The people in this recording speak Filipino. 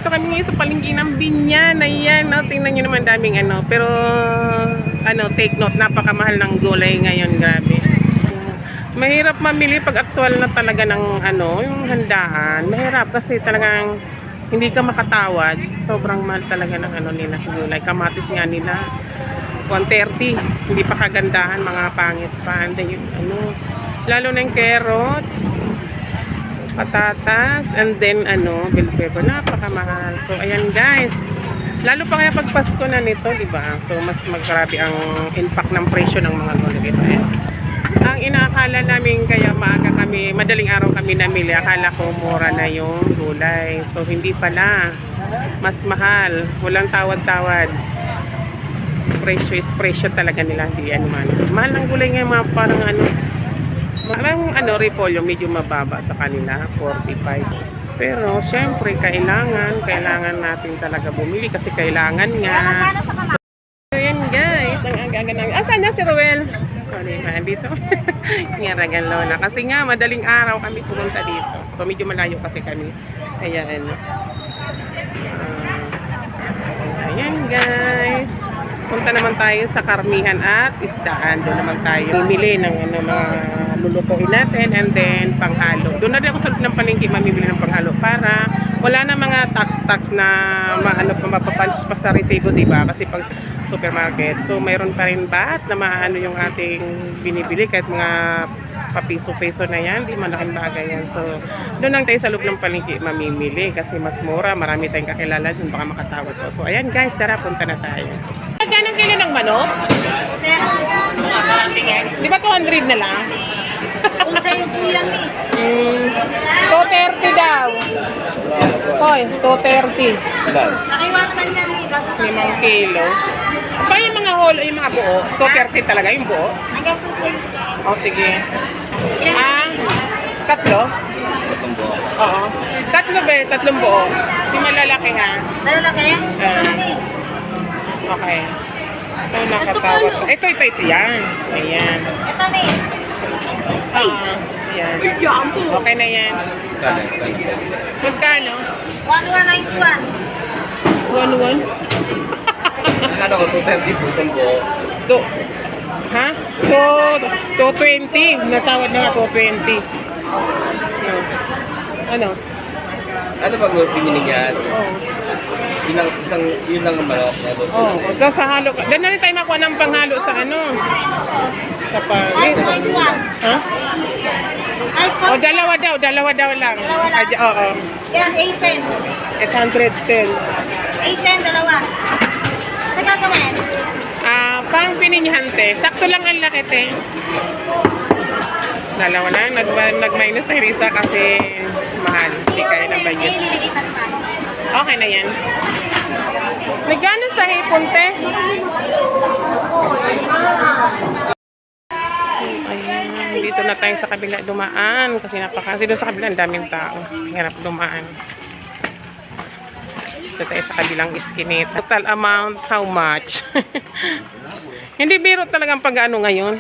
nandito kami ngayon sa palengke ng Binyan. Ayan, no? Tingnan nyo naman daming ano. Pero, take note, napakamahal ng gulay ngayon. Grabe. Mahirap mamili pag aktual na talaga ng yung handaan. Mahirap kasi talagang hindi ka makatawad. Sobrang mahal talaga ng nila gulay. Kamatis nga nila 130. Hindi pa kagandahan, mga pangit pa. And then lalo na yung carrots, patatas, and then bell pepper, napakamahal. So ayan guys, lalo pa kaya pag Pasko na nito, di ba? So mas maggrabe ang impact ng presyo ng mga gulay dito. Ayan. Ang inaakala namin kaya madaling araw kami namili, akala ko mura na yung gulay. So hindi pala, mas mahal, walang tawad-tawad. Presyo is presyo talaga nila, hindi mahal ng gulay ngayon, mga parang repolyo medyo mababa sa kanila, 45. Pero syempre kailangan natin talaga bumili kasi kailangan nga. So yan guys, ang aga-aga namin. Saan na si Ruel? Dito. Ngaragan lola. Kasi nga madaling araw kami pumunta dito. So medyo malayo kasi kami. Kaya ayan guys. Punta naman tayo sa karmihan at isdaan. Doon naman tayo bumili ng mga lulutuin natin and then panghalo. Doon na rin ako sa loob ng palengke mamimili ng panghalo para wala na mga tax na mapapunch pa sa resibo, diba? Kasi pag supermarket, so mayroon pa rin VAT na yung ating binibili kahit mga papiso-peso na yan, di malaking bagay yan. So doon lang tayo sa loob ng palengke mamimili kasi mas mura, marami tayong kakilala doon, baka makatawad ko. So ayan guys, tara, punta na tayo. Magkano kilo ng manok? Di ba 200 na lang? Kung sa'yo silang 230 daw. Hoy, 230. Nakiwa naman yan. 5 kilo. Pa yung mga yung mga buo? 230 talaga yung buo? Hanggang 230. Oh, sige. Tatlo? Tatlong buo. Oo. Tatlo ba? Tatlong buo. Yung malalaki ha? Malalaki? Okay. So, nakatawad. Ito yan. Ayan. Ito na Ayan. Okay na yan. Magkano? 1191. 1-1? Ano ko, 230 po isang buo. Ha? 220. Natawad na nga 220. Ano? Ano pag pinili niyan? Oo. Yun lang ang manok. Oh, ito sa halo. Doon na rin tayo makuha ng panghalo sa sa pangit. 591. Ha? Ay, O, dalawa daw lang. Oo. Yan, 810. 810. 810, dalawa. Ano gagawin? Pang pininihante. Sakto lang ang laki, te. Dalawa lang. Nag-minus tayo isa kasi mahal. Hindi kaya ng budget. Okay na yan. Nagano sa hipon, te? So, ayan. Dito na tayo sa kabila dumaan. Kasi doon sa kabila ang daming tao. Hirap dumaan. Dito tayo sa kabilang iskinit. Total amount, how much? Hindi biro talagang pag-ano ngayon.